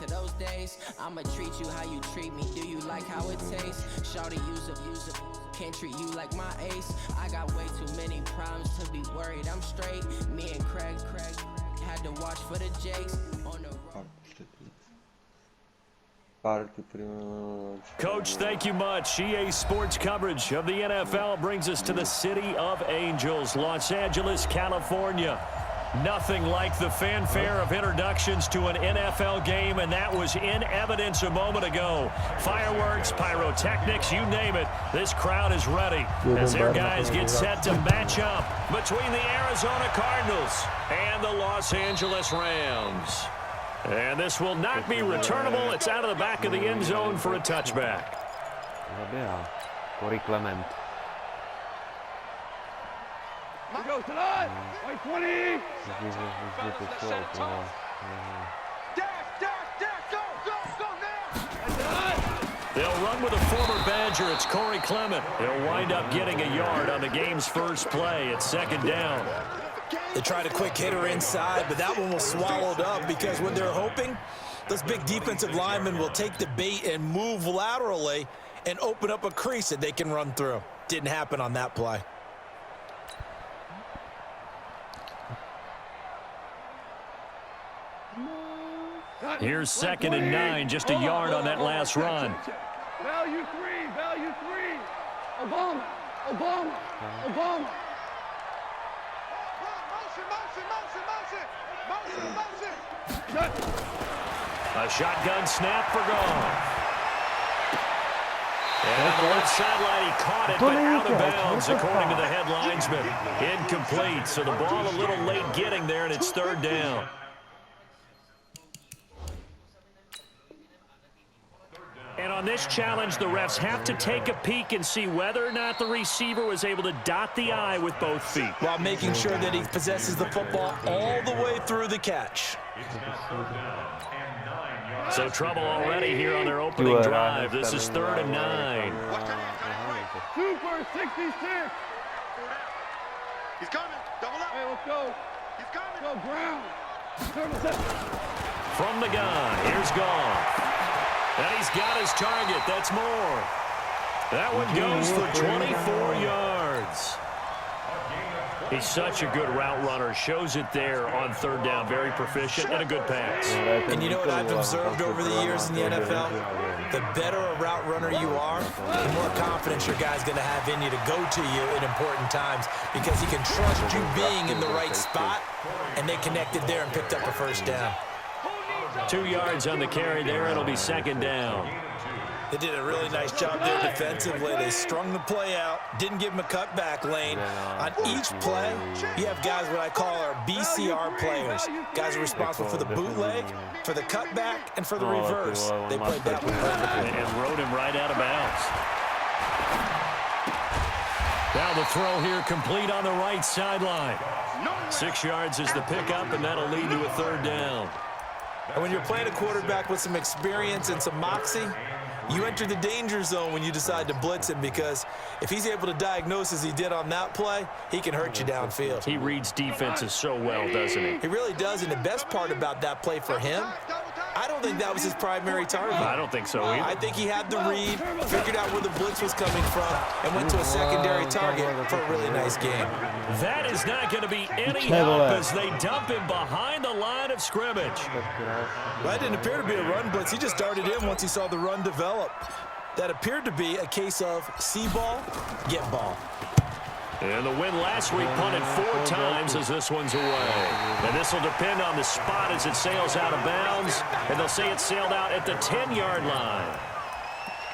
to those days. I'ma treat you how you treat me. Do you like how it tastes? Shawty, use up. Can't treat you like my ace. I got way too many problems to be worried. I'm straight. Me and Craig had to watch for the Jakes on the road. Coach, thank you much. EA Sports coverage of the NFL brings us to the City of Angels, Los Angeles, California. Nothing like the fanfare of introductions to an NFL game, and that was in evidence a moment ago. Fireworks, pyrotechnics, you name it. This crowd is ready as their guys get set to match up between the Arizona Cardinals and the Los Angeles Rams. And this will not be returnable. It's out of the back of the end zone for a touchback. Corey Clement. Here goes tonight. White 20. They'll run with a former Badger. It's Corey Clement. He'll wind up getting a yard on the game's first play. It's second down. They tried a quick hitter inside, but that one was swallowed up because what they're hoping, those big defensive linemen will take the bait and move laterally and open up a crease that they can run through. Didn't happen on that play. Here's 2nd and 9, just a yard on that last run. Value 3, value 3. Obama. A shotgun snap for Goff. And on the left sideline, he caught it, but out of bounds, according to the head linesman. Incomplete, so the ball a little late getting there, and it's third down. And on this challenge, the refs have to take a peek and see whether or not the receiver was able to dot the I with both feet, while making sure that he possesses the football all the way through the catch. So trouble already here on their opening drive. This is 3rd and 9. Super 66. He's coming. Double up. Hey, let's go. He's coming. Go ground. From the gun, here's Goff. And he's got his target. That's more. That one goes for 24 yards. He's such a good route runner. Shows it there on 3rd down. Very proficient and a good pass. And you know what I've observed over the years in the NFL? The better a route runner you are, the more confidence your guy's going to have in you to go to you in important times because he can trust you being in the right spot, and they connected there and picked up a first down. 2 yards on the carry there. It'll be 2nd down. They did a really nice job there defensively. They strung the play out, didn't give him a cutback lane. On each play, you have guys what I call our BCR players. Guys are responsible for the bootleg, for the cutback, and for the reverse. They played that one perfectly. And rode him right out of bounds. Now the throw here complete on the right sideline. 6 yards is the pickup, and that'll lead to a 3rd down. And when you're playing a quarterback with some experience and some moxie, you enter the danger zone when you decide to blitz him because if he's able to diagnose as he did on that play, he can hurt you downfield. He reads defenses so well, doesn't he? He really does, and the best part about that play for him, I don't think that was his primary target. I don't think so either. I think he had the read, figured out where the blitz was coming from, and went to a secondary target for a really nice game. That is not going to be any help as they dump him behind the line of scrimmage. Well, that didn't appear to be a run blitz. He just darted in once he saw the run develop. That appeared to be a case of see ball, get ball. And the win last week punted 4 times as this one's away. And this will depend on the spot as it sails out of bounds. And they'll say it sailed out at the 10-yard line.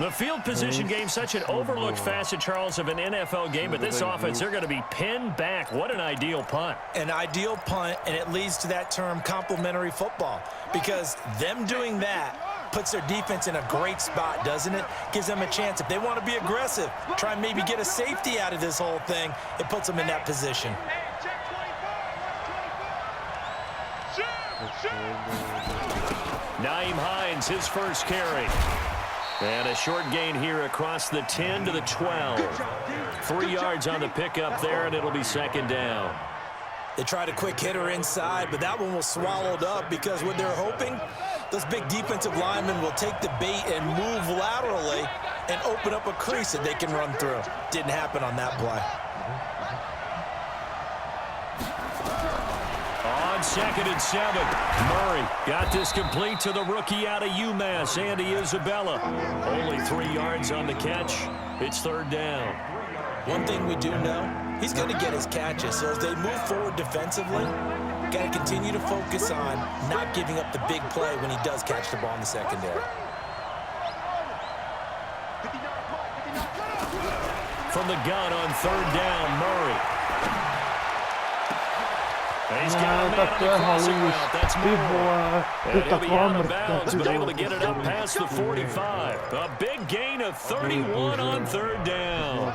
The field position game, such an overlooked facet, Charles, of an NFL game. But this offense, they're going to be pinned back. What an ideal punt. An ideal punt, and it leads to that term complementary football. Because them doing that puts their defense in a great spot, doesn't it? Gives them a chance. If they want to be aggressive, try and maybe get a safety out of this whole thing, it puts them in that position. Nyheim Hines, his first carry. And a short gain here across the 10 to the 12. 3 yards on the pickup there, and it'll be 2nd down. They tried a quick hitter inside, but that one was swallowed up because what they're hoping, Those big defensive linemen will take the bait and move laterally and open up a crease that they can run through. Didn't happen on that play. On 2nd and 7, Murray got this complete to the rookie out of UMass, Andy Isabella. Only 3 yards on the catch. It's 3rd down. One thing we do know, he's going to get his catches. So as they move forward defensively, got to continue to focus on not giving up the big play when he does catch the ball in the secondary. From the gun on 3rd down, Murray. He's got a man on the crossing route. That's more. And he'll be out of bounds, but able to get it up past the 45. A big gain of 31 on 3rd down.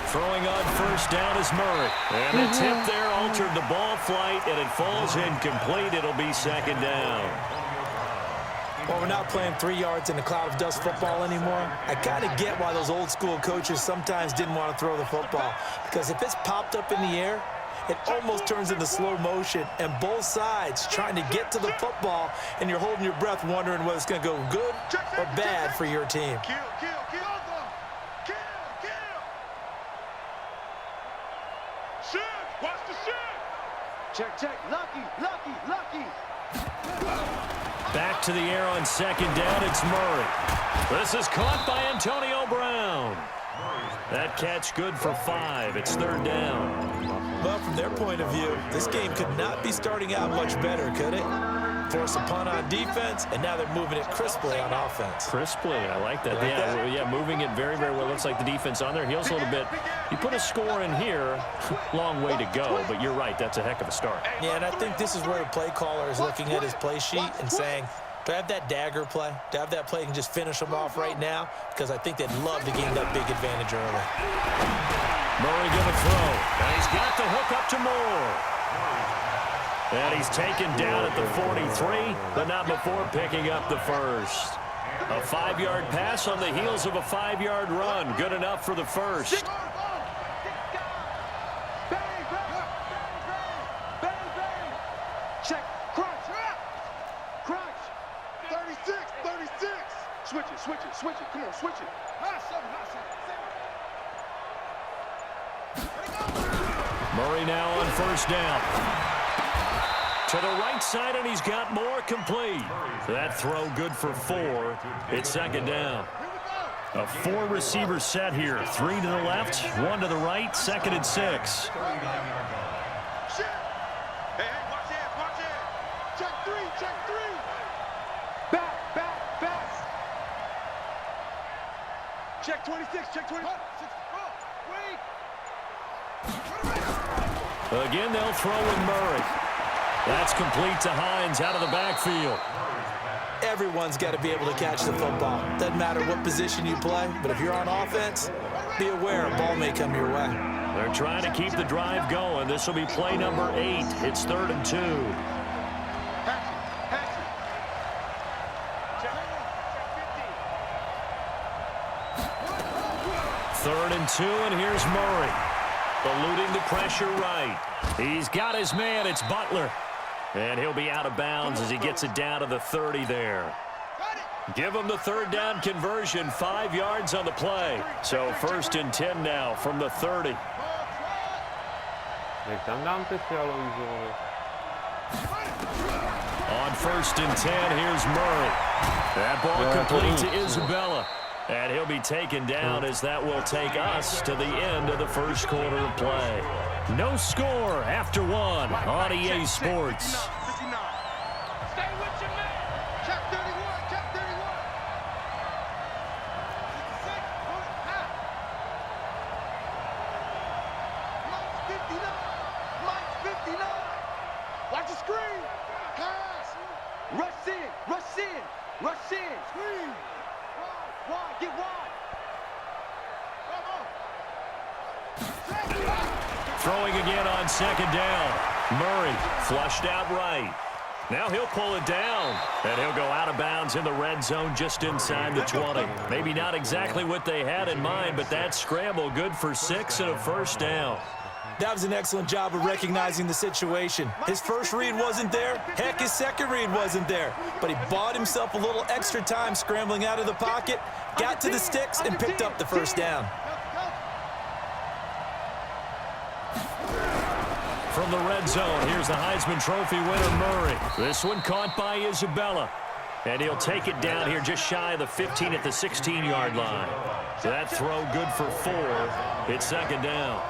Throwing on 1st down is Murray. And the tip there altered the ball flight, and it falls incomplete. It'll be 2nd down. Well, we're not playing 3 yards in a cloud of dust football anymore. I kind of get why those old school coaches sometimes didn't want to throw the football. Because if it's popped up in the air, it almost turns into slow motion, and both sides trying to get to the football, and you're holding your breath wondering whether it's going to go good or bad for your team. Kill, kill, kill. Kill, kill. Shoot. Watch the shoot. Check. Lucky. Back to the air on 2nd down. It's Murray. This is caught by Antonio Brown. That catch good for 5. It's 3rd down. Well, from their point of view, this game could not be starting out much better, could it? Force a punt on defense, and now they're moving it crisply on offense. Crisply, I like that. Yeah, moving it very, very well. Looks like the defense on their heels a little bit. You put a score in here, long way to go, but you're right, that's a heck of a start. Yeah, and I think this is where the play caller is looking at his play sheet and saying, do I have that dagger play? Do I have that play and just finish them off right now? Because I think they'd love to gain that big advantage early. Murray going to throw, and he's got the hook up to Moore. And he's taken down at the 43, but not before picking up the 1st. A 5-yard pass on the heels of a 5-yard run. Good enough for the 1st. Check. Crunch. 36. Switch it. Come on, switch it. Murray now on 1st down. To the right side, and he's got more complete. That throw good for 4. It's 2nd down. A 4-receiver set here. 3 to the left, 1 to the right, 2nd and 6. Hey, watch it. Check 3. Back. Check 26. Again, they'll throw with Murray. That's complete to Hines out of the backfield. Everyone's got to be able to catch the football. Doesn't matter what position you play, but if you're on offense, be aware a ball may come your way. They're trying to keep the drive going. This will be play number 8. It's 3rd and 2. Third and 2, and here's Murray. Eluding the pressure right. He's got his man. It's Butler. And he'll be out of bounds as he gets it down to the 30 there. Give him the 3rd down conversion. 5 yards on the play. So 1st and 10 now from the 30. On 1st and 10, here's Murray. That ball complete to Isabella. And he'll be taken down as that will take us to the end of the 1st quarter of play. No score after 1 on EA Sports. Stay with your man. Check 31. Mike's 59. Watch the screen. Pass. Rush in. Screen. Wide. Get wide. Throwing again on 2nd down. Murray flushed out right. Now he'll pull it down, and he'll go out of bounds in the red zone just inside the 20. Maybe not exactly what they had in mind, but that scramble good for 6 and a first down. That was an excellent job of recognizing the situation. His first read wasn't there. Heck, his second read wasn't there. But he bought himself a little extra time scrambling out of the pocket, got to the sticks, and picked up the first down. From the red zone, here's the Heisman Trophy winner, Murray. This one caught by Isabella. And he'll take it down here just shy of the 15 at the 16-yard line. So that throw good for 4. It's second down.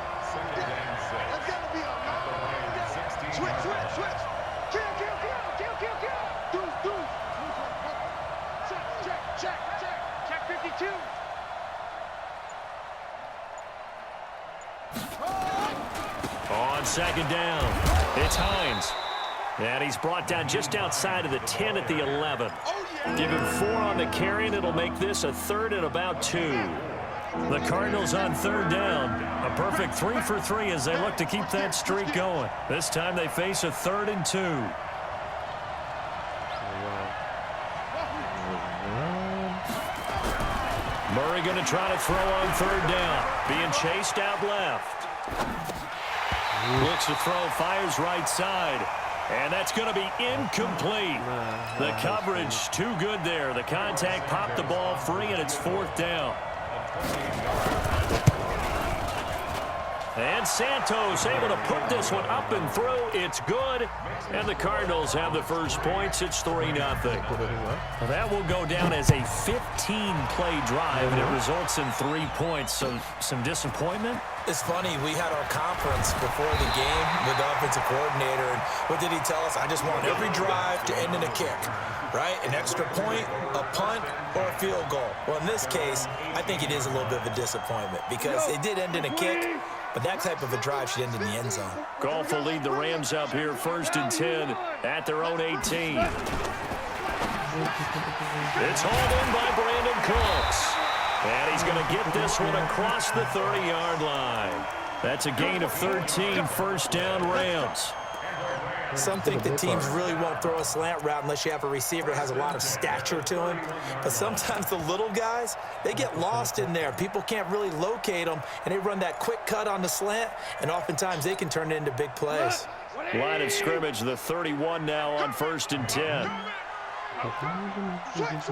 Check 52. On second down, it's Hines. And he's brought down just outside of the 10 at the 11. Give him 4 on the carry, and it'll make this a 3rd and about 2. The Cardinals on 3rd down. A perfect 3 for 3 as they look to keep that streak going. This time they face a 3rd and 2. Murray going to try to throw on 3rd down. Being chased out left. Looks to throw, fires right side. And that's going to be incomplete. The coverage too good there. The contact popped the ball free, and it's 4th down. And Santos able to put this one up and through. It's good. And the Cardinals have the first points. It's 3-0. That will go down as a 15-play drive, and it results in 3 points. So some disappointment? It's funny, we had our conference before the game with the offensive coordinator, and what did he tell us? I just want every drive to end in a kick, right? An extra point, a punt, or a field goal. Well, in this case, I think it is a little bit of a disappointment because it did end in a kick, but that type of a drive should end in the end zone. Goff will lead the Rams up here 1st and 10 at their own 18. It's hauled in by Brandon Cooks. And he's going to get this one across the 30-yard line. That's a gain of 13, 1st down Rams. Some think that teams really won't throw a slant route unless you have a receiver that has a lot of stature to him. But sometimes the little guys, they get lost in there. People can't really locate them, and they run that quick cut on the slant, and oftentimes they can turn it into big plays. Line of scrimmage, the 31 now on 1st and 10. Switch.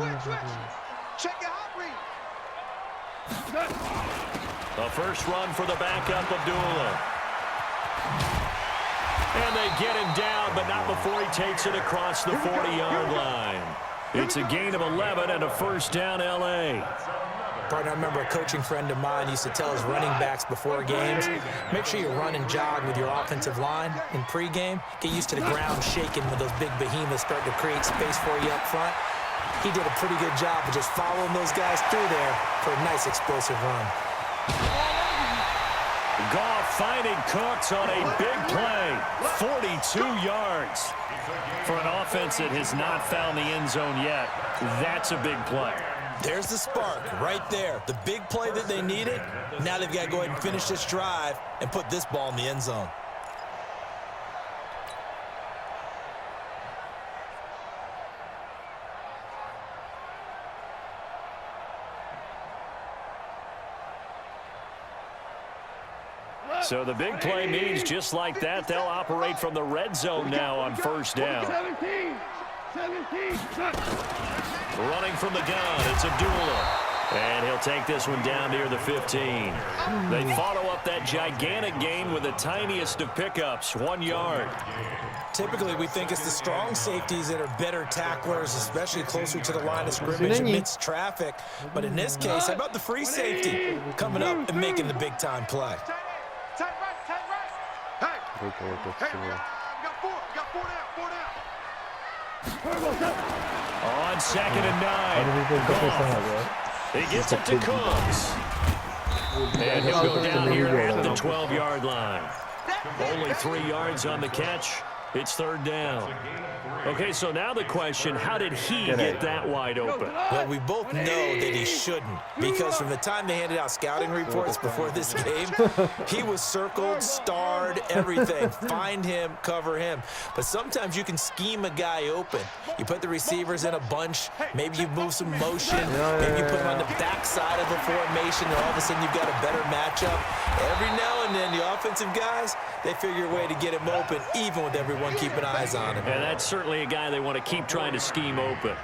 Check your hot read. The first run for the backup, Abdullah. And they get him down, but not before he takes it across the 40-yard line. It's a gain of 11 and a 1st down, L.A. Partner, I remember a coaching friend of mine used to tell his running backs before games, make sure you run and jog with your offensive line in pregame. Get used to the ground shaking when those big behemoths start to create space for you up front. He did a pretty good job of just following those guys through there for a nice explosive run. Goff finding Cooks on a big play. 42 yards. For an offense that has not found the end zone yet, that's a big play. There's the spark right there. The big play that they needed. Now they've got to go ahead and finish this drive and put this ball in the end zone. So the big play means just like that, they'll operate from the red zone now on 1st down. 17. Running from the gun, it's Abdullah. And he'll take this one down near the 15. They follow up that gigantic gain with the tiniest of pickups, 1 yard. Typically, we think it's the strong safeties that are better tacklers, especially closer to the line of scrimmage amidst traffic. But in this case, how about the free safety coming up and making the big-time play? Tight right. Hey, we got 4 down. On 2nd and 9. He gets it to Cooks. And he'll go down here at the 12-yard line. Only 3 yards on the catch. It's third down. Okay, so now the question, how did he get that wide open? Well, we both know that he shouldn't, because from the time they handed out scouting reports before this game, he was circled, starred, everything. Find him, cover him. But sometimes you can scheme a guy open. You put the receivers in a bunch, maybe you move some motion, maybe you put them on the backside of the formation, and all of a sudden you've got a better matchup. Every now and then, the offensive guys, they figure a way to get him open, even with everyone keeping eyes on him. And that's certainly a guy they want to keep trying to scheme open.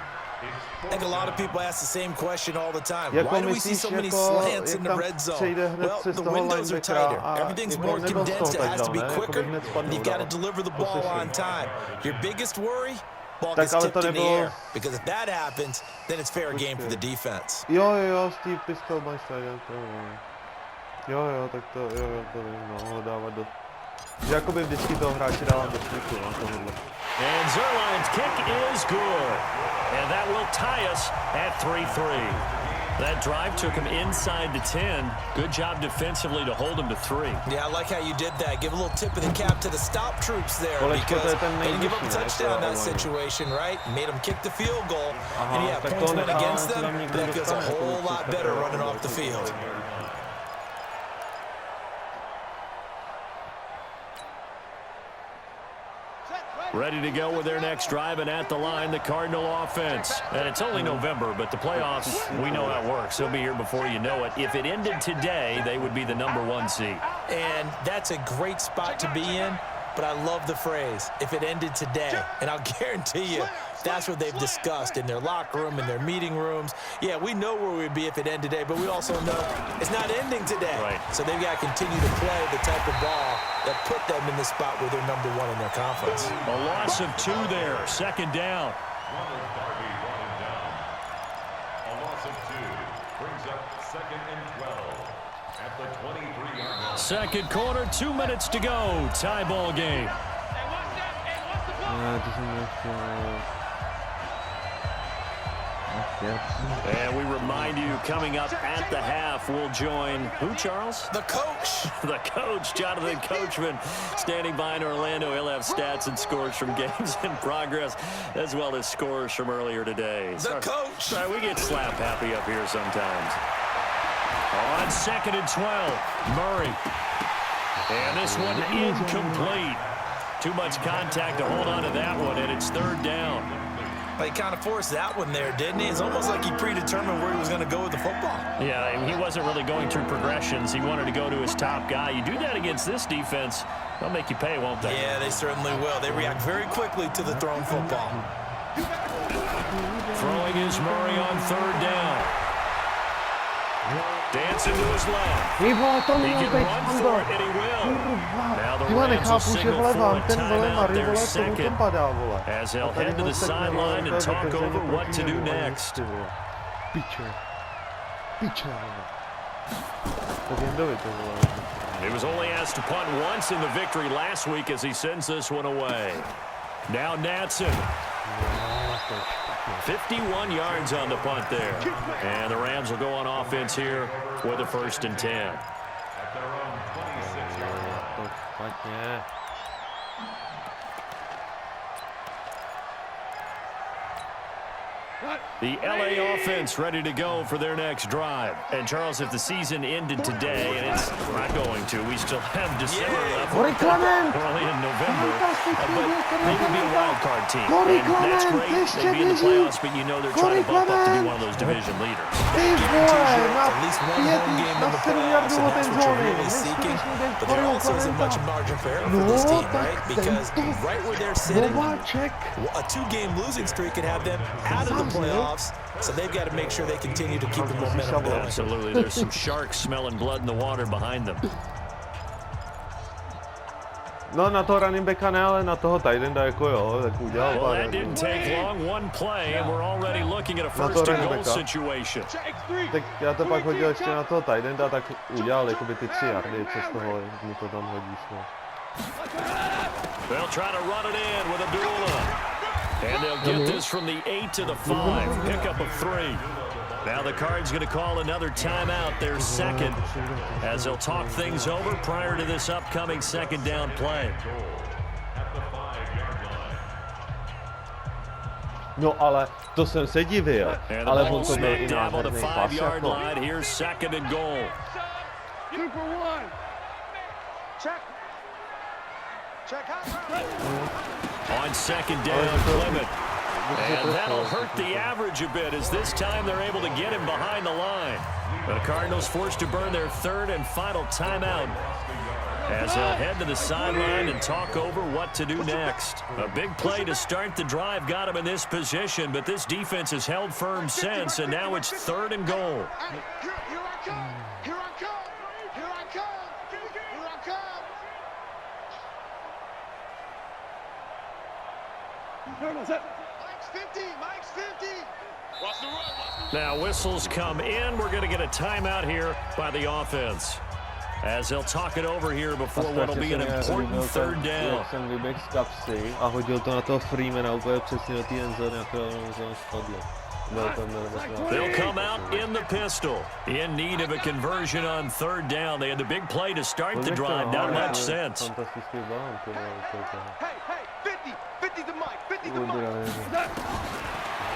I think a lot of people ask the same question all the time. Why do we see so many slants in the red zone? Well, the windows are tighter. Everything's more condensed. It has to be quicker, and you've got to deliver the ball on time. Your biggest worry? Ball gets tipped in the air. Because if that happens, then it's fair game for the defense. Jo, Steve Pistol máš tady. Jo, tak to dávat do... Že jakoby vždycky toho hráče dávám do sliku, no, tohle. And Zerline's kick is good. And that will tie us at 3-3. That drive took him inside the 10. Good job defensively to hold him to 3. Yeah, I like how you did that. Give a little tip of the cap to the stop troops there, because they didn't give up a touchdown in that situation, right? Made them kick the field goal. And yeah, points went against them, but that feels a whole lot better running off the field. Ready to go with their next drive, and at the line, the Cardinal offense. And it's only November, but the playoffs, we know how it works. They'll be here before you know it. If it ended today, they would be the #1 seed. And that's a great spot to be in, but I love the phrase, if it ended today. And I'll guarantee you, that's what they've discussed in their locker room, in their meeting rooms. Yeah, we know where we'd be if it ended today, but we also know it's not ending today. Right. So they've got to continue to play the type of ball that put them in the spot where they're #1 in their conference. A loss of 2 there, second down. A loss of 2 brings up 2nd and 12 at the 23-yard line. Second quarter, 2 minutes to go. Tie ball game. And we remind you, coming up at the half, we'll join who, Charles? The coach. The coach, Jonathan Coachman, standing by in Orlando. He'll have stats and scores from games in progress, as well as scores from earlier today. The coach. Sorry, we get slap happy up here sometimes. On 2nd and 12, Murray. And this one incomplete. Too much contact to hold on to that one, and it's 3rd down. Well, he kind of forced that one there, didn't he? It's almost like he predetermined where he was going to go with the football. Yeah, I mean, he wasn't really going through progressions. He wanted to go to his top guy. You do that against this defense, they'll make you pay, won't they? Yeah, they certainly will. They react very quickly to the thrown football. Throwing is Murray on 3rd down. Dancing to his left. He can run for it, and he will. Now the Rams will signal for a timeout, their second, as they'll head to the sideline and talk over what to do next. He was only asked to punt once in the victory last week as he sends this one away. Now Natson. 51 yards on the punt there. And the Rams will go on offense here with a 1st and 10. At their own 26-yard line. The LA offense ready to go for their next drive. And Charles, if the season ended today, and it's not going to, we still have December left. We're only in November, but they would be a wild card team. And that's great. They'd be in the playoffs, but you know they're trying to bump up to be one of those division leaders. At least one home game in the playoffs, and that's what you're really seeking. But there also isn't much margin for error for this team, right? Because right where they're sitting, a 2-game losing streak could have them out of the playoffs, so they've got to make sure they continue to keep the momentum going. Absolutely. There's some sharks smelling blood in the water behind them. No, na toho running backa ne, ale na toho tight enda jako jo, tak udělal Well, that didn't take long. One play, and we're already looking at a 1st and goal situation. Tak já to pak hodil ještě na toho tight enda, tak udělal jakoby ty 3 yardy, přes toho mu to tam hodíš. They'll try to run it in with Abdullah. And they'll get this from the 8 to the 5. Pickup of 3. Now the Cards going to call another timeout, their second, as they'll talk things over prior to this upcoming 2nd down play. At the 5-yard No ale to jsem se divil, And the ale ball on to byl i smacked down on the nádherný pas 5-yard jako. line. Here's second and goal. 2 for 1. Check. Check out. On second down, Clement. And that'll hurt the average a bit as this time they're able to get him behind the line. The Cardinals forced to burn their third and final timeout as they'll head to the sideline and talk over what to do next. A big play to start the drive got him in this position, but this defense has held firm since, and now it's third and goal. Here I come. Here I come. Here I come. Here I come. Mike's 50. Mike's 50. Watch the run. Now whistles come in. We're going to get a timeout here by the offense as they'll talk it over here before what will be an important third down. Jsem vyběhl z kapsy a hodil to na toho Freemana úplně přesně do té endzone, jak to spadlo. They'll come out in the pistol. In need of a conversion on third down. They had the big play to start the drive. Not much sense. Fantastický balón, to bylo. Hey, 50. 50 to Mike. 50 to Mike.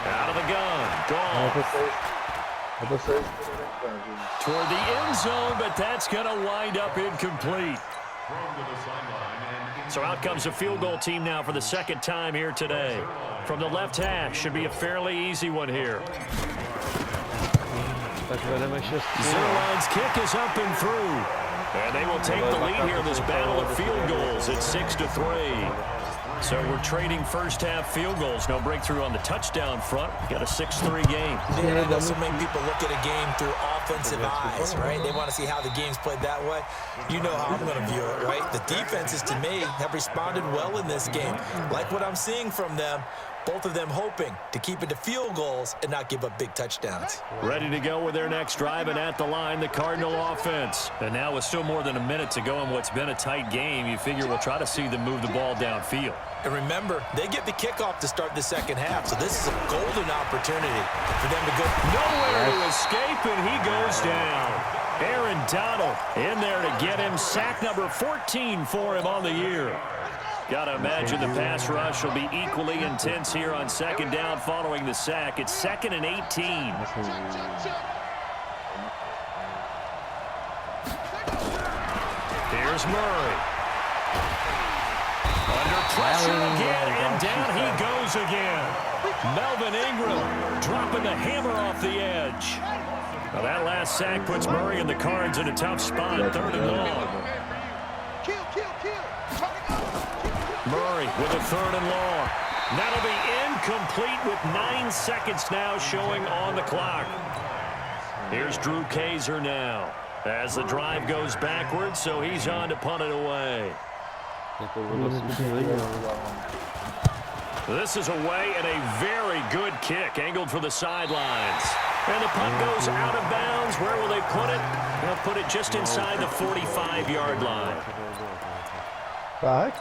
Out of the gun. Gone. Toward the end zone, but that's going to wind up incomplete. So out comes a field goal team now for the second time here today. From the left hash, should be a fairly easy one here. Zerline's kick is up and through. And they will take the lead here in this battle of field goals at 6-3. So we're trading first half field goals. No breakthrough on the touchdown front. We got a 6-3 game. Yeah, it also make people look at a game through offensive eyes, right? They want to see how the game's played that way. You know how I'm going to view it, right? The defenses, to me, have responded well in this game. Like what I'm seeing from them, both of them hoping to keep it to field goals and not give up big touchdowns. Ready to go with their next drive, and at the line, the Cardinal offense. And now with still more than a minute to go in what's been a tight game, you figure we'll try to see them move the ball downfield. And remember, they get the kickoff to start the second half, so this is a golden opportunity for them to go. Nowhere to escape, and he goes down. Aaron Donald in there to get him. Sack number 14 for him on the year. Got to imagine the pass rush will be equally intense here on second down following the sack. It's 2nd and 18. Here's Murray. Under pressure again, and down he goes again. Melvin Ingram dropping the hammer off the edge. Well, that last sack puts Murray and the Cards in a tough spot, 3rd and long. Murray with a 3rd and long. That'll be incomplete with 9 seconds now showing on the clock. Here's Drew Kaiser now as the drive goes backwards, so he's on to punt it away. This is away and a very good kick angled for the sidelines. And the punt goes out of bounds. Where will they put it? They'll put it just inside the 45-yard line. Tak?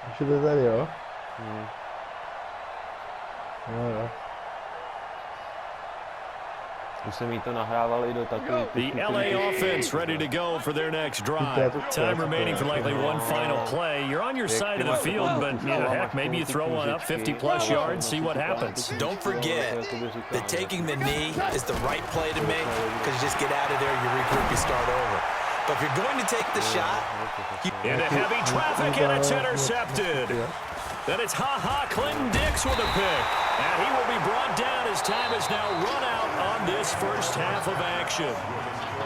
Ještě to tady, jo? Jo. Už jsem jí to nahrával i do takových... The LA offense ready to go for their next drive. Time remaining for likely one final play. You're on your side of the field, but you know, heck, maybe you throw one up 50-plus yards, see what happens. Don't forget that taking the knee is the right play to make because you just get out of there, you regroup, you start over. But if you're going to take the shot... Into heavy traffic, and it's intercepted. Then it's Clinton Dix with a pick. And he will be brought down as time is now run out on this first half of action.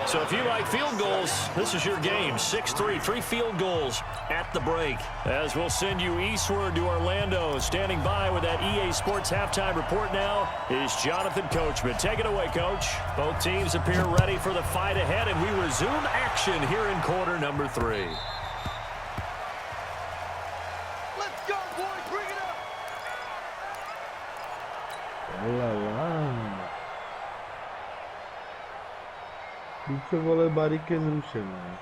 So if you like field goals, this is your game. 6-3, 3 field goals at the break. As we'll send you eastward to Orlando. Standing by with that EA Sports halftime report now is Jonathan Coachman. Take it away, Coach. Both teams appear ready for the fight ahead, and we resume action here in quarter number 3. Let's go, boys. Bring it up. Více vole bariky zrušené.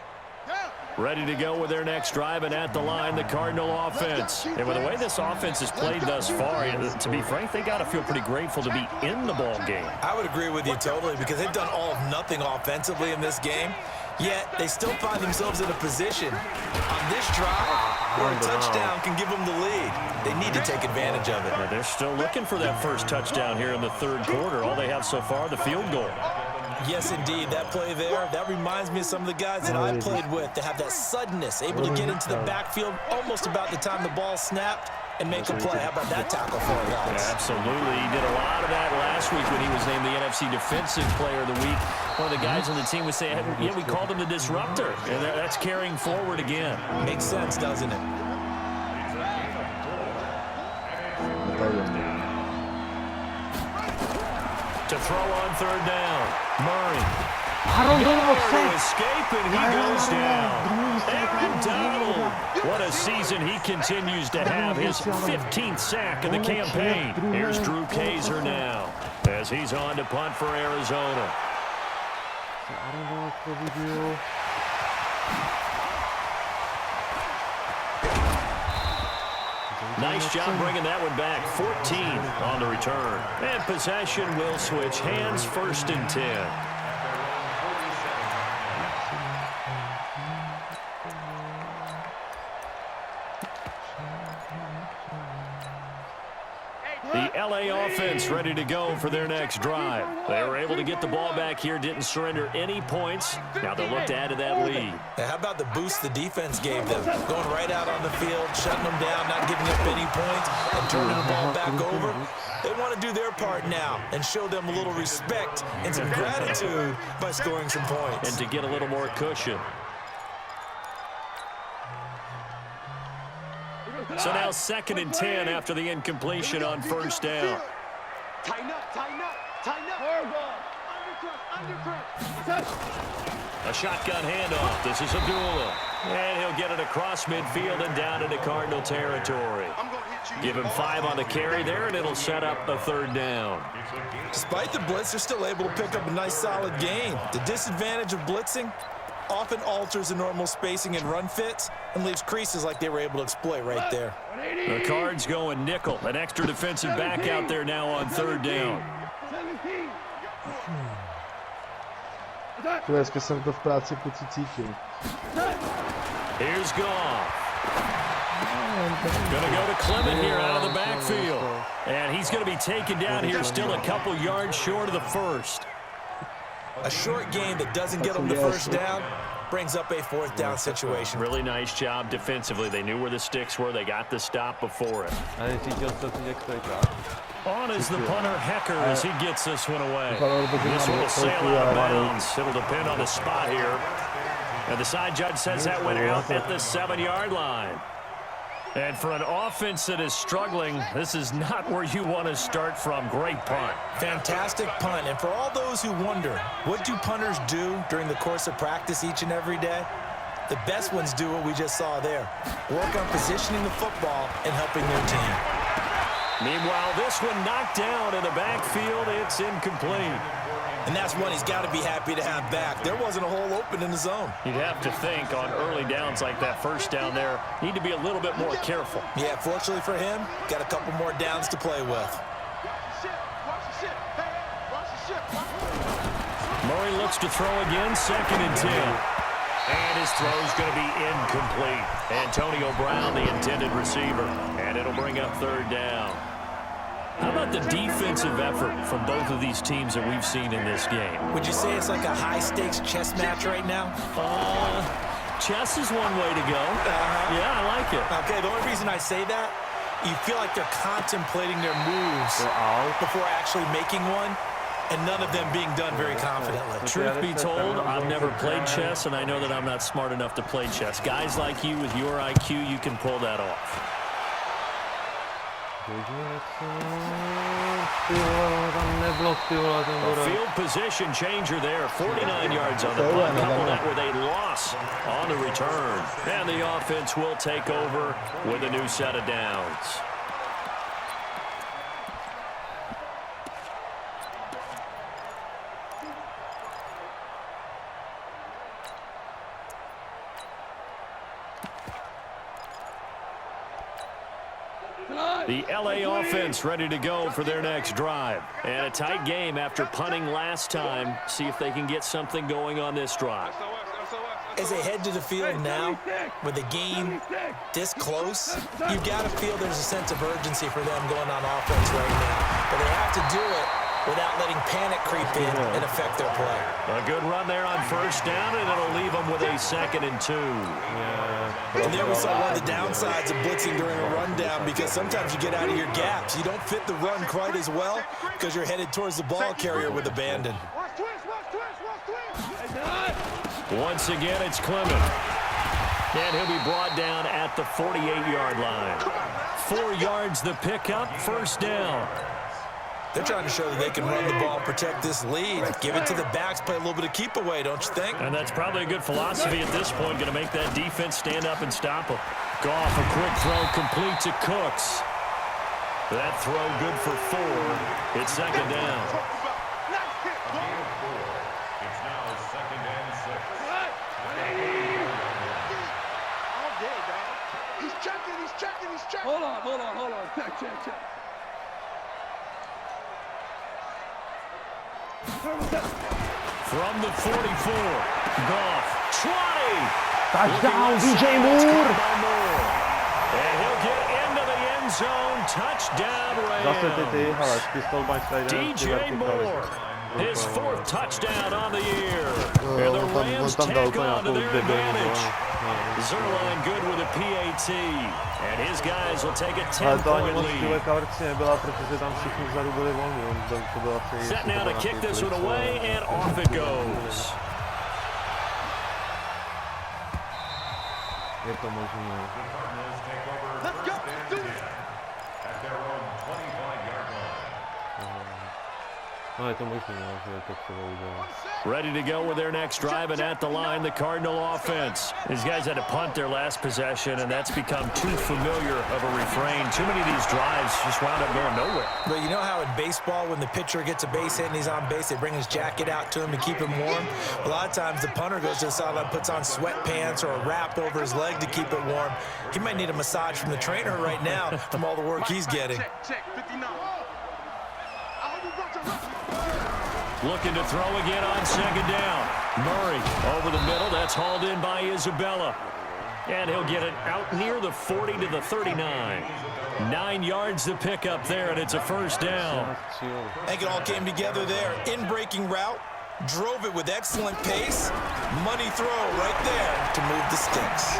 Ready to go with their next drive, and at the line, the Cardinal offense. And with the way this offense has played thus far, to be frank, they got to feel pretty grateful to be in the ball game. I would agree with you totally because they've done all of nothing offensively in this game. Yet, they still find themselves in a position on this drive where a touchdown can give them the lead. They need to take advantage of it. Yeah, they're still looking for that first touchdown here in the third quarter. All they have so far, the field goal. Yes, indeed. That play there, that reminds me of some of the guys that I played with that have that suddenness, able to get into the backfield almost about the time the ball snapped and make a play. How about that tackle for a loss? Yeah, absolutely. He did a lot of that last week when he was named the NFC Defensive Player of the Week. One of the guys on the team was saying, yeah, we called him the disruptor. And that's carrying forward again. Makes sense, doesn't it? To throw on third down. Murray. to escape, and he goes down. And Donald. What a season he continues to have. His 15th sack of the campaign. Here's Drew Kaiser now as he's on to punt for Arizona. Nice job bringing that one back. 14 on the return. And possession will switch hands, 1st and 10. The LA offense ready to go for their next drive. They were able to get the ball back here, didn't surrender any points. Now they'll look to add to that lead. Yeah, how about the boost the defense gave them? Going right out on the field, shutting them down, not giving up any points, and turning the ball back over. They want to do their part now and show them a little respect and some gratitude by scoring some points. And to get a little more cushion. So now 2nd and 10 after the incompletion on 1st down. Tighten up, tighten up, tighten up. A shotgun handoff. This is Abdullah. And he'll get it across midfield and down into Cardinal territory. Give him 5 on the carry there, and it'll set up a 3rd down. Despite the blitz, they're still able to pick up a nice solid gain. The disadvantage of blitzing often alters the normal spacing and run fits and leaves creases like they were able to exploit right there. The Cards going nickel. An extra defensive back out there now on 3rd down. Dneska jsem to v práci pocit cítil. Here's Goff. Going to go to Clement here out of the backfield. And he's going to be taken down here still a couple yards short of the 1st. A short game that doesn't get them the 1st down brings up a 4th down situation. Really nice job defensively. They knew where the sticks were. They got the stop before it. On is the punter, Hecker, as he gets this one away. This one will sail out of bounds. It'll depend on the spot here. And the side judge says that went out at the 7-yard line. And for an offense that is struggling, this is not where you want to start from. Great punt. Fantastic punt. And for all those who wonder, what do punters do during the course of practice each and every day? The best ones do what we just saw there. Work on positioning the football and helping their team. Meanwhile, this one knocked down in the backfield. It's incomplete. And that's one he's got to be happy to have back. There wasn't a hole open in the zone. You'd have to think on early downs like that 1st down there, need to be a little bit more careful. Yeah, fortunately for him, got a couple more downs to play with. Murray looks to throw again, 2nd and 10. And his throw's going to be incomplete. Antonio Brown, the intended receiver. And it'll bring up 3rd down. How about the defensive effort from both of these teams that we've seen in this game? Would you say it's like a high-stakes chess match right now? Chess is one way to go. Yeah, I like it. Okay, the only reason I say that, you feel like they're contemplating their moves before actually making one, and none of them being done very confidently. Truth be told, I've never played chess, and I know that I'm not smart enough to play chess. Guys like you with your IQ, you can pull that off. A field position changer there. 49 yards on the punt. Couple that with a loss on the return. And the offense will take over with a new set of downs. The LA offense ready to go for their next drive. And a tight game after punting last time. See if they can get something going on this drive. As they head to the field now, with the game this close, you've got to feel there's a sense of urgency for them going on offense right now. But they have to do it without letting panic creep in and affect their play. A good run there on first down, and it'll leave them with a 2nd and 2. And there we saw one of the downsides of blitzing during a rundown, because sometimes you get out of your gaps. You don't fit the run quite as well because you're headed towards the ball carrier with abandon. Once again, it's Clement. And he'll be brought down at the 48-yard line. 4 yards the pickup, first down. They're trying to show that they can run the ball and protect this lead. Give it to the backs, play a little bit of keep away, don't you think? And that's probably a good philosophy at this point, going to make that defense stand up and stop them. Goff, a quick throw, complete to Cooks. That throw good for 4. It's 2nd down. It's now 2nd and 6. He's checking. Hold on. Check. From the 44, Goff, 20. Touchdown, DJ Moore! And he'll get into the end zone. Touchdown, Zase ty, Rams. hele, pistol by side. DJ Moore, his 4th touchdown on the year. And the Rams tam dal take on to their debilní advantage. gól. Zerline good with a PAT. And his guys will take a Ale to ani 10-point moc lead. chvíle coverage nebyla, protože tam všichni vzadu byli volní. To bylo asi... Set now to kick this one away, and off it goes. Je to možné. The Cardinals take over first and 10 at their own 25-yard line. No, je to možné, že je to třeba udělat. Ready to go with their next drive, and at the line, the Cardinal offense. These guys had to punt their last possession, and that's become too familiar of a refrain. Too many of these drives just wound up going nowhere. But you know how in baseball, when the pitcher gets a base hit and he's on base, they bring his jacket out to him to keep him warm? A lot of times the punter goes to the sideline, puts on sweatpants or a wrap over his leg to keep it warm. He might need a massage from the trainer right now from all the work he's getting. Check, 59. Looking to throw again on 2nd down. Murray over the middle. That's hauled in by Isabella. And he'll get it out near the 40 to the 39. 9 yards to pick up there, and it's a first down. I think it all came together there. In-breaking route, drove it with excellent pace. Money throw right there to move the sticks.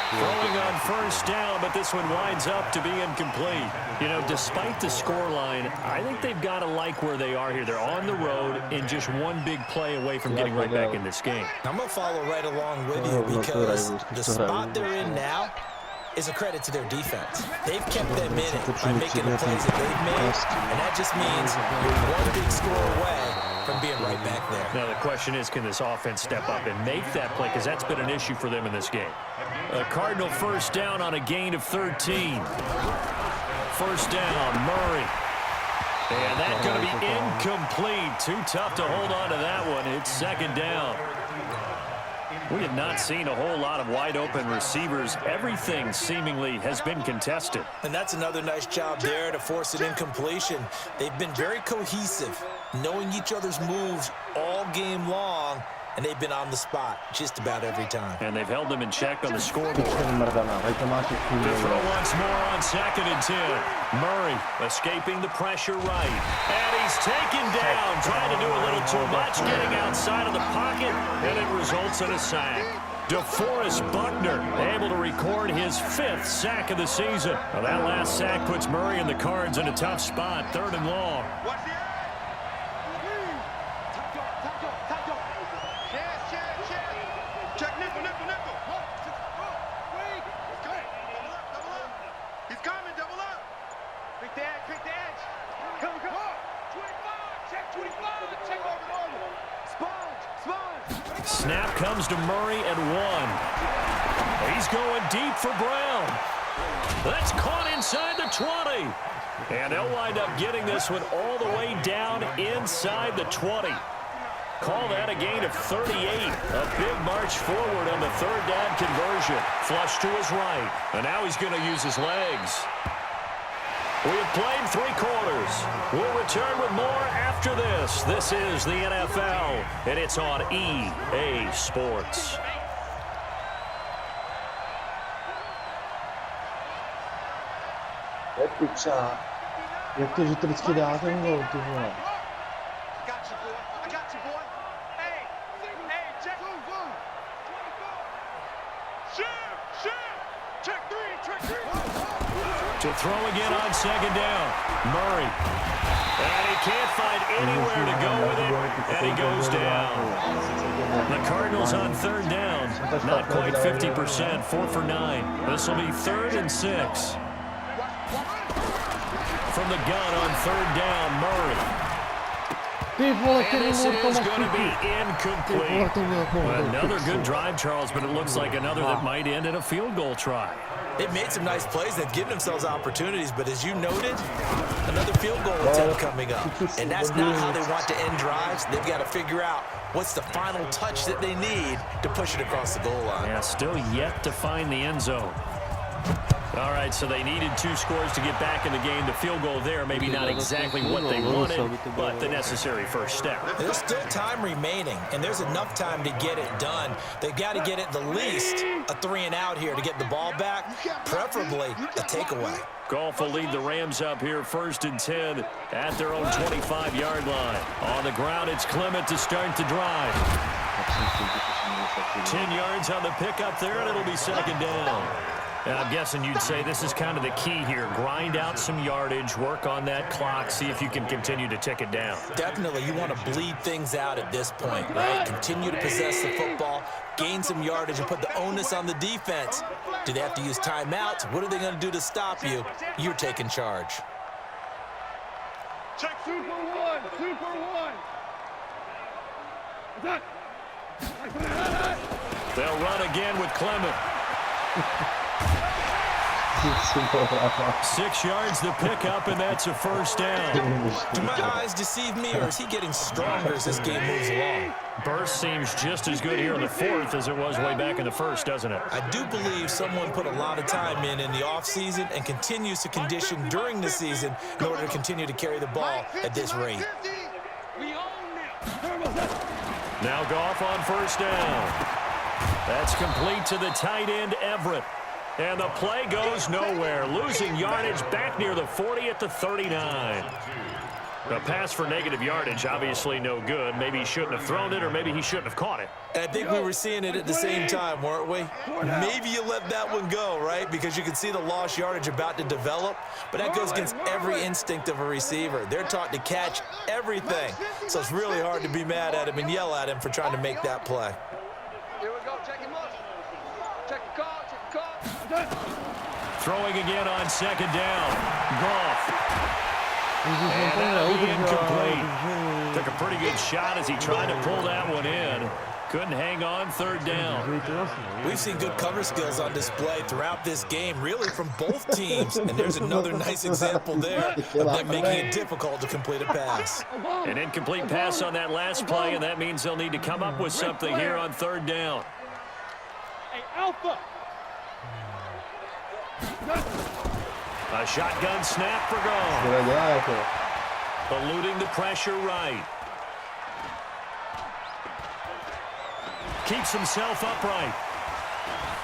Throwing on first down, but this one winds up to be incomplete. You know, despite the scoreline, I think they've got to like where they are here. They're on the road and just one big play away from getting right back in this game. I'm going to follow right along with you because the spot they're in now is a credit to their defense. They've kept them in it by making the plays that they've made, and that just means you're one big score away from being right back there. Now the question is, can this offense step up and make that play? Because that's been an issue for them in this game. A Cardinal first down on a gain of 13. First down, Murray. And that's going to be incomplete. Too tough to hold on to that one. It's 2nd down. We have not seen a whole lot of wide-open receivers. Everything seemingly has been contested. And that's another nice job there to force an incompletion. They've been very cohesive, knowing each other's moves all game long, and they've been on the spot just about every time. And they've held them in check on the scoreboard. The throw Mrdana, once more on 2nd and 10. Murray escaping the pressure right. And he's taken down, trying to do a little too much, getting outside of the pocket, and it results in a sack. DeForest Buckner able to record his 5th sack of the season. Well, that last sack puts Murray and the Cards in a tough spot, 3rd and long. Check nickel. He's coming, double up. Quick the edge. Come. 25, check 25, check over. Sponge. Snap comes to Murray and 1. He's going deep for Brown. That's caught inside the 20. And they'll wind up getting this one all the way down inside the 20. Call that a gain of 38. A big march forward on the 3rd down conversion. Flush to his right. And now he's going to use his legs. We have played 3 quarters. We'll return with more after this. This is the NFL, and it's on EA Sports. To je piča. Jak to, že to vždycky dá ten gol, ty vole. To throw again on second down. Murray. And he can't find anywhere to go with it, and he goes down. The Cardinals on third down. Not quite 50%, 4 for 9. This will be 3rd and 6. From the gun on third down, Murray. And this is going to be incomplete. Another good drive, Charles, but it looks like another that might end in a field goal try. They've made some nice plays. They've given themselves opportunities, but as you noted, another field goal attempt coming up. And that's not how they want to end drives. They've got to figure out what's the final touch that they need to push it across the goal line. Yeah, still yet to find the end zone. All right, so they needed 2 scores to get back in the game. The field goal there, maybe not exactly what they wanted, but the necessary first step. There's still time remaining, and there's enough time to get it done. They've got to get it the least a 3 and out here to get the ball back, preferably a takeaway. Goff will lead the Rams up here 1st and 10 at their own 25-yard line. On the ground, it's Clement to start the drive. 10 yards on the pickup there, and it'll be 2nd down. And I'm guessing you'd say this is kind of the key here. Grind out some yardage, work on that clock, see if you can continue to tick it down. Definitely, you want to bleed things out at this point, right? Continue to possess the football, gain some yardage, and put the onus on the defense. Do they have to use timeouts? What are they going to do to stop you? You're taking charge. Check Super 1, Super 1. They'll run again with Clement. 6 yards the pickup, and that's a first down. Do my eyes deceive me, or is he getting stronger as this game moves along? Burst seems just as good here in the 4th as it was way back in the 1st, doesn't it? I do believe someone put a lot of time in the offseason and continues to condition during the season in order to continue to carry the ball at this rate. Now Goff on first down. That's complete to the tight end, Everett. And the play goes nowhere. Losing yardage back near the 40 at the 39. A pass for negative yardage, obviously no good. Maybe he shouldn't have thrown it, or maybe he shouldn't have caught it. And I think we were seeing it at the same time, weren't we? Maybe you let that one go, right? Because you can see the lost yardage about to develop. But that goes against every instinct of a receiver. They're taught to catch everything. So it's really hard to be mad at him and yell at him for trying to make that play. Here we go, check him up. Check the call, check the call. Throwing again on 2nd down. Goff. And that'll be incomplete. Took a pretty good shot as he tried to pull that one in. Couldn't hang on 3rd down. We've seen good cover skills on display throughout this game, really from both teams. And there's another nice example there of them making it difficult to complete a pass. An incomplete pass on that last play, and that means they'll need to come up with something here on 3rd down. Hey, Alpha. A shotgun snap for Goff. Eluding the pressure right. Keeps himself upright.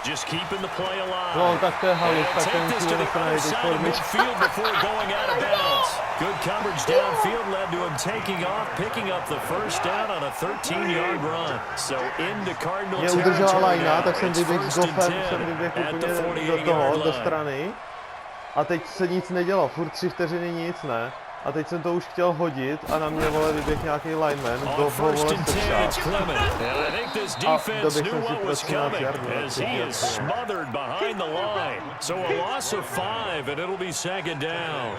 Just keeping the play alive. No, tak to je halus, tak Take this to the other side of midfield before going out of bounds. Good coverage downfield led to him taking off, picking up the first down on a 13-yard run. So into Cardinal territory now. Tak jsem It's vyběhl s 1st and Goffem, 10 jsem vyběhl at the úplně do 48-yard toho, do line. strany. A teď se nic nedělo, furt 3 vteřiny nic, ne? A teď jsem to už chtěl hodit a na mě, vole, vyběh nějaký lineman, Goff ho, vole, sešel. A doběh jsem si pro 13 yardů. As he is smothered behind the line. So a loss of 5, and it'll be 2nd down.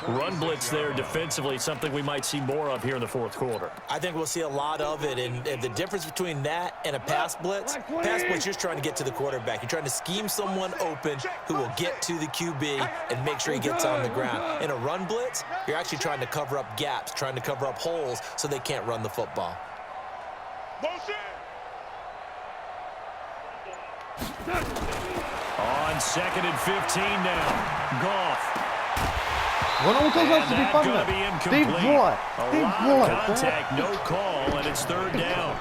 Run blitz there defensively, something we might see more of here in the 4th quarter. I think we'll see a lot of it, and the difference between that and a pass blitz, you're just trying to get to the quarterback. You're trying to scheme someone open who will get to the QB and make sure he gets on the ground. In a run blitz, you're actually trying to cover up gaps, trying to cover up holes so they can't run the football. On 2nd and 15 now. Goff. Ono mu to zase vypadne. Ty vole, Contact, no call, and it's third down.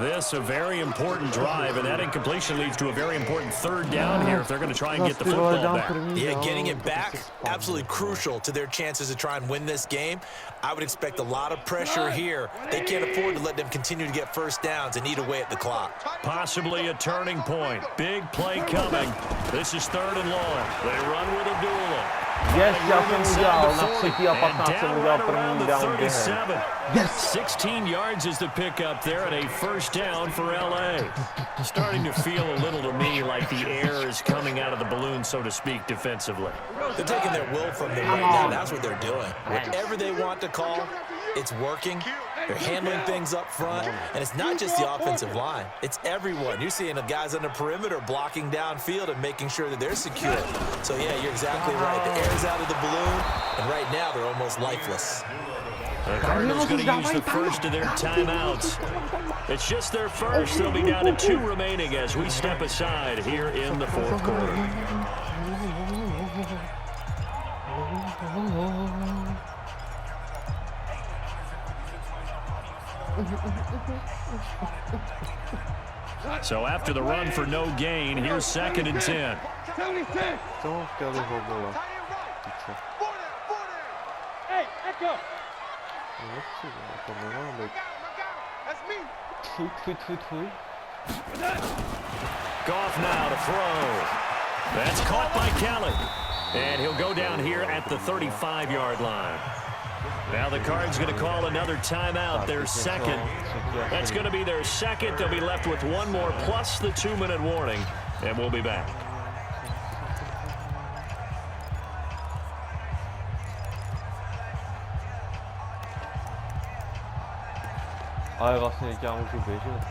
This a very important drive, and that incompletion leads to a very important third down here if they're going to try and get the football back. Yeah, getting it back, absolutely crucial to their chances to try and win this game. I would expect a lot of pressure here. They can't afford to let them continue to get first downs and eat away at the clock. Possibly a turning point. Big play coming. This is third and long. They run with Abdullah. Yes, já jsem udělal, na 3. a 15 jsem udělal první down během. Yes! 16 yards is the pickup there and a first down for LA. Starting to feel a little to me like the air is coming out of the balloon, so to speak, defensively. They're taking their will from them right now. That's what they're doing. Whatever they want to call, it's working. They're handling things up front, and it's not just the offensive line. It's everyone. You're seeing the guys on the perimeter blocking downfield and making sure that they're secure. So, yeah, you're exactly right. The air's out of the balloon, and right now they're almost lifeless. The Cardinals going to use the first of their timeouts. It's just their first. They'll be down to 2 remaining as we step aside here in the fourth quarter. So after the run for no gain, here's 2nd and 10. Hey, Echo. Goff now to throw. That's caught by Kelly. And he'll go down here at the 35-yard line. Now the Cards going to call another timeout, their second. That's going to be their second. They'll be left with one more plus the 2-minute warning, and we'll be back. Ale vlastně já můžu běžet.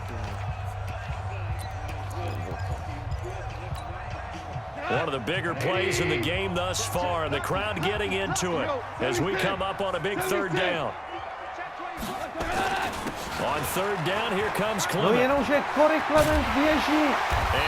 One of the bigger plays in the game thus far, and the crowd getting into it as we come up on a big third down. On third down, here comes Clement. No jenomže Corey Clement běží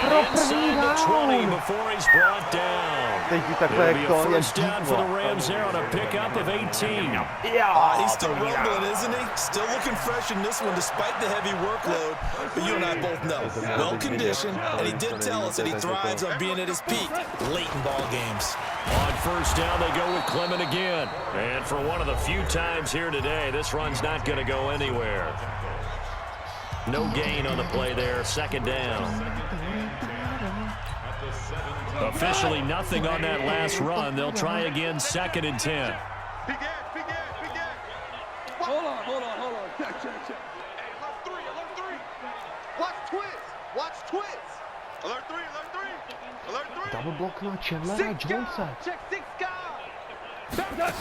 pro první down. Before he's brought down. It'll be a first down for the Rams there on a pickup of 18. Yeah. He's still rumbling, isn't he? Still looking fresh in this one despite the heavy workload. But you and I both know, well-conditioned, and he did tell us that he thrives on being at his peak late in ball games. On first down, they go with Clement again. And for one of the few times here today, this run's not going to go anywhere. No gain on the play there, 2nd down. Officially nothing on that last run. They'll try again, 2nd and 10. Hold on. Check. Hey, alert 3. Watch twins. Alert 3. Double block na Chandlera Jonesa. Check 6 guys.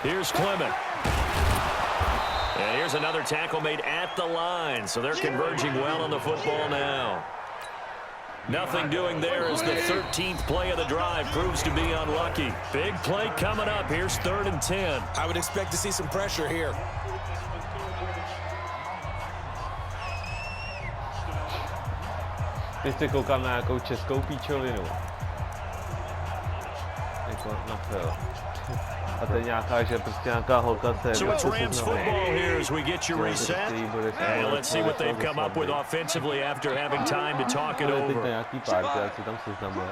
Here's Clement. And here's another tackle made at the line, so they're converging well on the football now. Nothing doing there as the 13th play of the drive proves to be unlucky. Big play coming up. Here's 3rd and 10. I would expect to see some pressure here. Teď se koukám na nějakou českou píčovinu. Jako na film. A to je nějaká, že prostě nějaká holka se... So it's Rams football here as we get you reset. And let's see what they've come up with offensively after having time to talk it over. Teď nějaký párky, jak si tam seznamuje.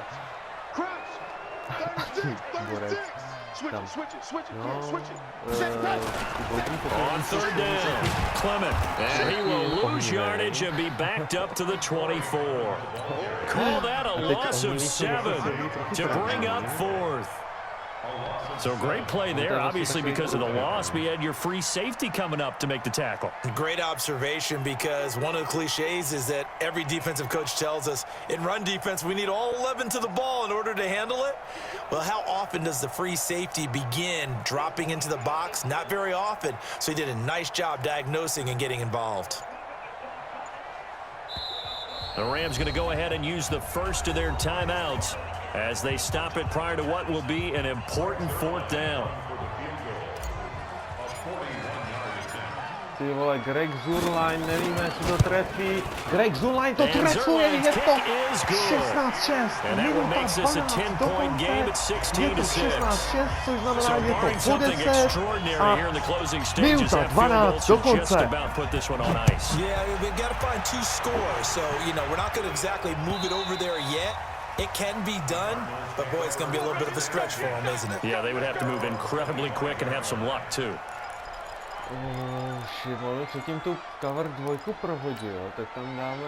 Borec. Tam. On third down, Clement. And he will lose yardage and be backed up to the 24. Call that a loss of 7 to bring up 4th. So great play there, obviously because of the loss, but you had your free safety coming up to make the tackle. Great observation, because one of the cliches is that every defensive coach tells us in run defense we need all 11 to the ball in order to handle it. Well, how often does the free safety begin dropping into the box? Not very often. So he did a nice job diagnosing and getting involved. The Rams going to go ahead and use the first of their timeouts as they stop it prior to what will be an important 4th down. Ty vole, Greg Zuerlein, nevíme, jestli to trefí. Greg Zuerlein to trefuje, je to 16-6. Minuta 12 do konce, je to 16-6, což znamená, je to po 10 a minuta 12 do konce. Yeah, we've got to find 2 scores, so, you know, we're not going to exactly move it over there yet. It can be done, but boy, it's going to be a little bit of a stretch for them, isn't it? Yeah, they would have to move incredibly quick and have some luck, too. Šimone, předtím tu cover 2 prohodil, tak tam dáme...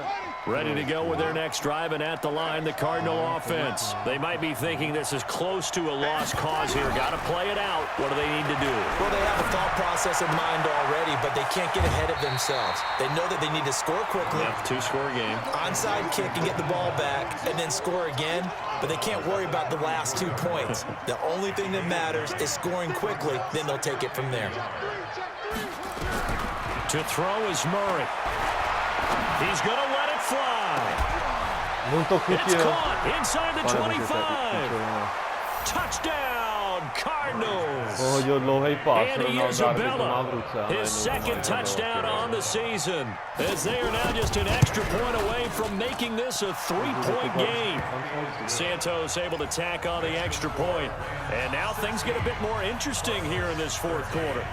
Ready to go with their next drive, and at the line, the Cardinal offense. They might be thinking this is close to a lost cause here. Got to play it out. What do they need to do? Well, they have a thought process in mind already, but they can't get ahead of themselves. They know that they need to score quickly. Yeah, 2-score game. Onside kick and get the ball back, and then score again, but they can't worry about the last 2 points. The only thing that matters is scoring quickly, then they'll take it from there. To throw is Murray. He's going to let it fly. It's caught inside the 25. Touchdown, Cardinals. And Isabella, his second touchdown on the season, as they are now just an extra point away from making this a 3-point game. Santos able to tack on the extra point, and now things get a bit more interesting here in this 4th quarter.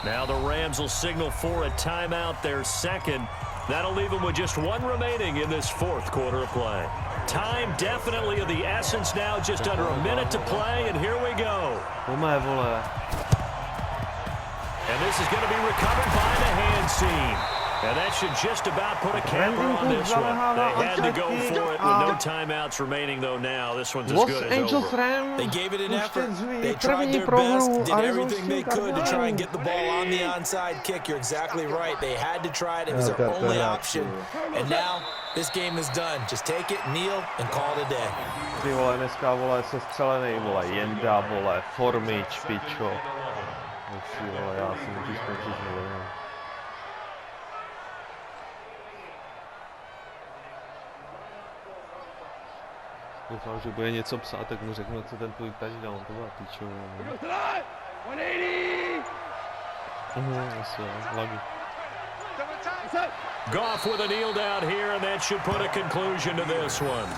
Now the Rams will signal for a timeout, their second. That'll leave them with just 1 remaining in this 4th quarter of play. Time definitely of the essence now, just under a minute to play, and here we go. And this is going to be recovered by the hands team. And that should just about put a capper on this one. They had to go for it with no timeouts remaining, though, now. This one's as good as over. They gave it an effort. They tried their best, did everything they could to try and get the ball on the onside kick. You're exactly right. They had to try it. It was their only option. And now this game is done. Just take it, kneel, and call it a day. Ty vole, dneska, vole, sestřelenej, vole, Jenda, vole, Formič, pičo. Ty vole, já si můžu skončit znovu. Doufám, že bude něco psát, tak mu řeknu, co ten tvůj touchdown, to byla píčová. 180! Asi jo, lagy. Goff with a kneel down here, and that should put a conclusion to this one.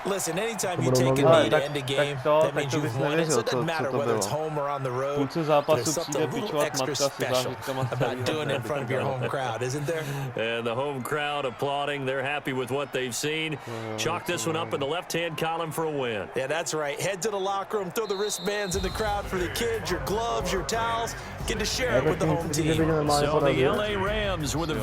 Listen, anytime you take a knee to end a game, that means you've won it. So it doesn't matter whether it's home or on the road. There's something a little extra special about doing it in front of your home crowd, isn't there? And the home crowd applauding. They're happy with what they've seen. Chalk this one up in the left-hand column for a win. Yeah, that's right. Head to the locker room, throw the wristbands in the crowd for the kids, your gloves, your towels. Get to share it with the home team. So the LA Rams with a victory.